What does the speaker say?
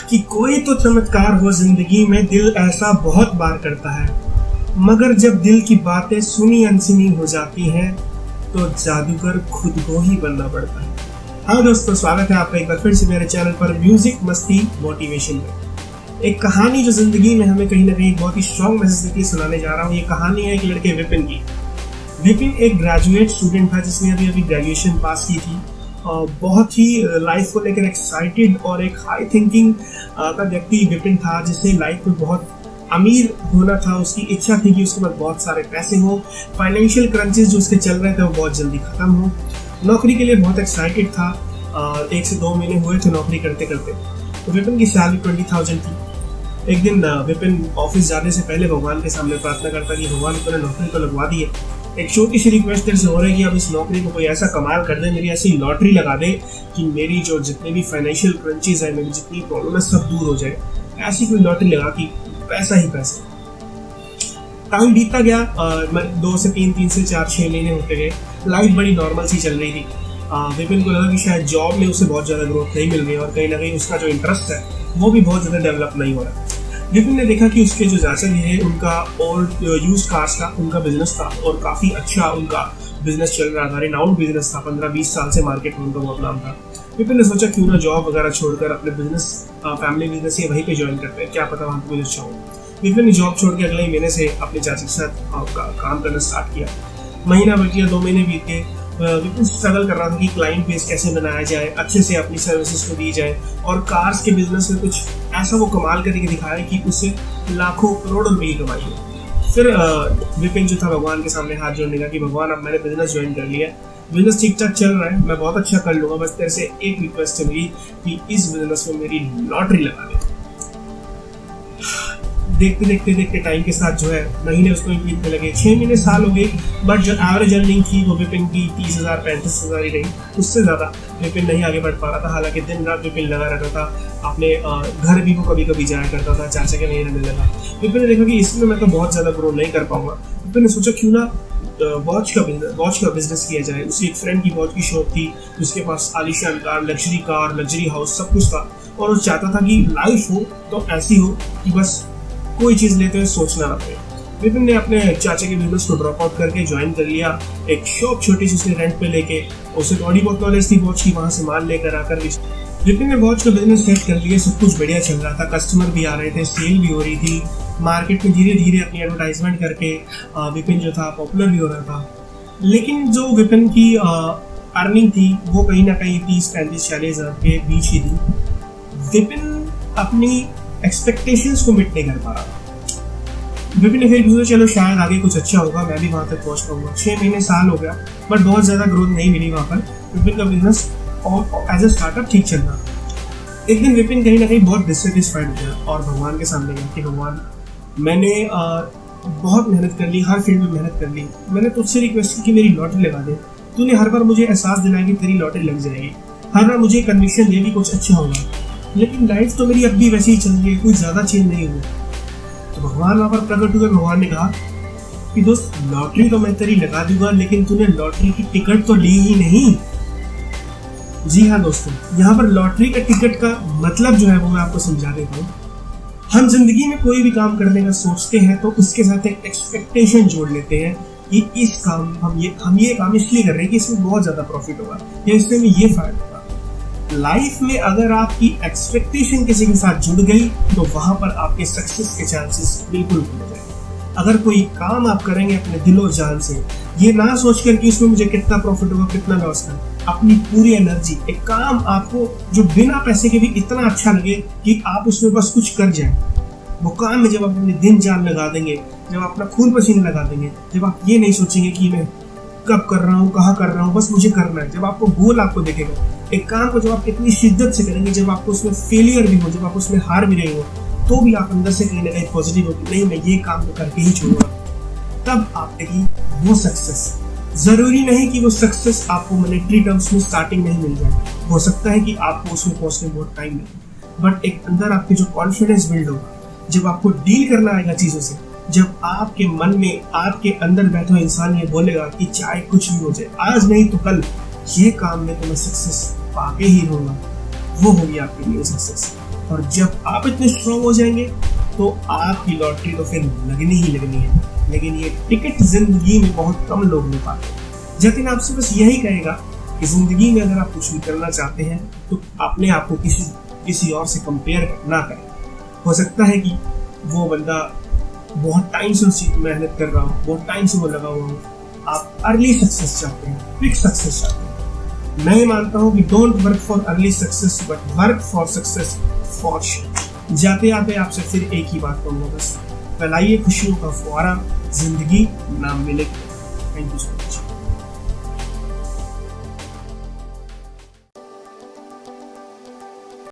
कि कोई तो चमत्कार हो जिंदगी में, दिल ऐसा बहुत बार करता है, मगर जब दिल की बातें सुनी अनसुनी हो जाती हैं तो जादूगर खुद को ही बनना पड़ता है। हाँ दोस्तों, स्वागत है आपका एक बार फिर से मेरे चैनल पर म्यूजिक मस्ती मोटिवेशन में। एक कहानी जो जिंदगी में हमें कहीं ना कहीं बहुत ही स्ट्रॉन्ग मैसेज देके सुनाने जा रहा हूँ। ये कहानी है एक लड़के विपिन की। विपिन एक ग्रेजुएट स्टूडेंट था जिसने अभी ग्रेजुएशन पास की थी। बहुत ही लाइफ को लेकर एक्साइटेड और एक हाई थिंकिंग का व्यक्ति विपिन था, जिससे लाइफ में बहुत अमीर होना था। उसकी इच्छा थी कि उसके पास बहुत सारे पैसे हो, फाइनेंशियल क्रंचेस जो उसके चल रहे थे वो बहुत जल्दी खत्म हो। नौकरी के लिए बहुत एक्साइटेड था। 1 से 2 महीने हुए थे नौकरी करते करते। तो विपिन की सैलरी 20,000 थी। एक दिन विपिन ऑफिस जाने से पहले भगवान के सामने प्रार्थना करता कि भगवान तूने नौकरी तो लगवा दी है, एक छोटी सी रिक्वेस्ट तेरे से हो रही है कि अब इस नौकरी को कोई ऐसा कमाल कर दे, मेरी ऐसी लॉटरी लगा दे कि मेरी जो जितने भी फाइनेंशियल क्रंचेस है, मेरी जितनी प्रॉब्लम है, सब दूर हो जाए। ऐसी कोई लॉटरी लगा कि पैसा ही पैसा। टाइम बीतता गया, 2 से 3 से 4 6 महीने होते गए। लाइफ बड़ी नॉर्मल सी चल रही थी। विपिन को लगा कि शायद जॉब में उसे बहुत ज़्यादा ग्रोथ नहीं मिल रही और कहीं ना कहीं उसका जो इंटरेस्ट है वो भी बहुत ज़्यादा डेवलप नहीं हो रहा। विपिन ने देखा कि उसके जो चाचा है उनका ओल्ड यूज्ड कार्स का उनका बिजनेस था और काफ़ी अच्छा उनका बिजनेस चल रहा था। रिनाउंड बिजनेस था, 15-20 साल से मार्केट में उनका बहुत नाम था। विपिन ने सोचा क्यों ना जॉब वगैरह छोड़कर अपने बिजनेस, फैमिली बिजनेस ये वहीं पे ज्वाइन करते हैं, क्या पता वहाँ पे कुछ अच्छा हो। विपिन ने जॉब छोड़ के अगले महीने से अपने चाचा के साथ काम करना स्टार्ट किया। महीना बीत गया, 2 महीने बीत गए। विपिन स्ट्रगल कर रहा था कि क्लाइंट बेस कैसे बनाया जाए, अच्छे से अपनी सर्विसेज को दी जाए और कार्स के बिजनेस में कुछ ऐसा वो कमाल करके दिखाया कि उससे लाखों करोड़ों रुपये की कमाई हो। फिर विपिन जो था भगवान के सामने हाथ जोड़ने का कि भगवान अब मैंने बिजनेस ज्वाइन कर लिया, बिजनेस ठीक ठाक चल रहा है, मैं बहुत अच्छा कर लूँगा, बस तेरे से एक रिक्वेस्ट है मेरी कि इस बिजनेस में मेरी लॉटरी लगा दे। देखते देखते टाइम के साथ जो है महीने उसको बीतने लगे, 6 महीने साल हो गए। बट जो एवरेज अर्निंग थी वो विपिन की 30,000 35,000 ही रही, उससे ज़्यादा विपिन नहीं आगे बढ़ पा रहा था। हालांकि दिन रात विपिन लगा रहता था, अपने घर भी वो कभी कभी जाया करता था, चाचा के नहीं रहने लगा। विपिन ने देखा कि इसमें मैं तो बहुत ज़्यादा ग्रो नहीं कर पाऊंगा। विपिन ने सोचा क्यों ना वॉच का बिजनेस किया जाए। उसकी एक फ्रेंड की वॉच की शॉप थी, उसके पास आलीशान कार, लग्जरी हाउस सब कुछ था और वो चाहता था कि लाइफ हो तो ऐसी हो कि बस कोई चीज़ लेते हुए सोचना ना पड़े। विपिन ने अपने चाचा के बिजनेस को ड्रॉप आउट करके ज्वाइन कर लिया। एक शॉप छोटी सी उसने रेंट पे लेके, उसे थोड़ी बहुत नॉलेज थी वॉच की, वहाँ से माल लेकर आकर विपिन ने वॉच का बिजनेस सेट कर लिया। सब कुछ बढ़िया चल रहा था, कस्टमर भी आ रहे थे, सेल भी हो रही थी, मार्केट में धीरे धीरे अपनी एडवर्टाइजमेंट करके विपिन जो था पॉपुलर भी हो रहा था। लेकिन जो विपिन की अर्निंग थी वो कहीं ना कहीं 30-35-40 हज़ार के बीच ही थी। विपिन अपनी एक्सपेक्टेशंस को मीट नहीं कर पा रहा था। विपिन ने फिर सोचा चलो शायद आगे कुछ अच्छा होगा, मैं भी वहाँ तक पहुँच पाऊंगा। 6 महीने साल हो गया बट बहुत ज़्यादा ग्रोथ नहीं मिली वहाँ पर। विपिन का बिजनेस और एज ए स्टार्टअप ठीक चल रहा। एक दिन विपिन कहीं ना कहीं बहुत डिससेटिस्फाइड हो गया और भगवान के सामने गया कि भगवान, मैंने बहुत मेहनत कर ली, हर फील्ड में मेहनत कर ली, मैंने तुझसे रिक्वेस्ट की कि मेरी लॉटरी लगा दे। तूने हर बार मुझे एहसास दिलाया कि तेरी लॉटरी लग जाएगी, हर बार मुझे कन्विक्शन दे कि कुछ अच्छा होगा, लेकिन लाइफ तो मेरी अब भी वैसे ही चल रही है, कुछ ज़्यादा चेंज नहीं हुआ। तो भगवान वहाँ पर प्रकट हुए। भगवान ने कहा कि दोस्त, लॉटरी तो मैं तेरी लगा दूंगा, लेकिन तूने लॉटरी की टिकट तो ली ही नहीं। जी हाँ दोस्तों, यहाँ पर लॉटरी का टिकट का मतलब जो है वो मैं आपको समझा देता हूँ। हम जिंदगी में कोई भी काम करने का सोचते हैं तो उसके साथ एक एक्सपेक्टेशन जोड़ लेते हैं कि इस काम हम ये काम इसलिए कर रहे हैं कि इसमें बहुत ज़्यादा प्रॉफिट होगा या इससे हमें ये फायदा होगा। लाइफ में अगर आपकी एक्सपेक्टेशन किसी के साथ जुड़ गई तो वहां पर आपके सक्सेस के चांसेस बिल्कुल बढ़ जाएंगे। अगर कोई काम आप करेंगे अपने दिलो जान से, ये ना सोचकर कि उसमें मुझे कितना प्रॉफिट होगा कितना लॉस है, अपनी पूरी एनर्जी, एक काम आपको जो बिना पैसे के भी इतना अच्छा लगे कि आप उसमें बस कुछ कर जाए, वो काम में जब आप अपनी दिन जान लगा देंगे, जब आप अपना खून पसीना लगा देंगे, जब आप ये नहीं सोचेंगे कि मैं कब कर रहा हूँ, कहाँ कर रहा हूँ, बस मुझे करना है, जब आपको गोल आपको दिखेगा, एक काम को जब आप इतनी शिद्दत से करेंगे, जब आपको उसमें फेलियर भी हो, जब आप उसमें हार भी रहे हो, तो भी आप अंदर से कहीं ना कहीं पॉजिटिव हो कि नहीं मैं ये काम तो करके ही छोड़ूंगा, तब आप देखिए वो सक्सेस। जरूरी नहीं कि वो सक्सेस आपको मॉनेटरी टर्म्स में स्टार्टिंग में ही मिल जाए, हो सकता है कि आपको उसमें पहुंचने में बहुत टाइम लगे, बट एक अंदर आपके जो कॉन्फिडेंस बिल्ड होगा, जब आपको डील करना आएगा चीज़ों से, जब आपके मन में आपके अंदर बैठा इंसान ये बोलेगा कि चाहे कुछ भी हो जाए, आज नहीं तो कल ये काम में तो मैं सक्सेस पाके ही रहूंगा, वो होगी आपके लिए सक्सेस। और जब आप इतने स्ट्रॉन्ग हो जाएंगे तो आपकी लॉटरी तो फिर लगनी ही लगनी है। लेकिन ये टिकट जिंदगी में बहुत कम लोग ले पाते हैं। जतिन आपसे बस यही कहेगा कि जिंदगी में अगर आप कुछ भी करना चाहते हैं तो अपने आप को किसी और से कंपेयर ना करें। हो सकता है कि वो बंदा बहुत टाइम से उस चीज में मेहनत कर रहा हो, बहुत टाइम से वो लगा हुआ हो। आप अर्ली सक्सेस चाहते हैं, क्विक सक्सेस चाहते हैं। मैं मानता हूँ कि don't work for early success but work for success for sure. जाते जाते आपसे फिर एक ही बात कहूँगा, बस फैलाइए खुशियों का फुहारा, जिंदगी नाम मिलेगी। Thank you so much.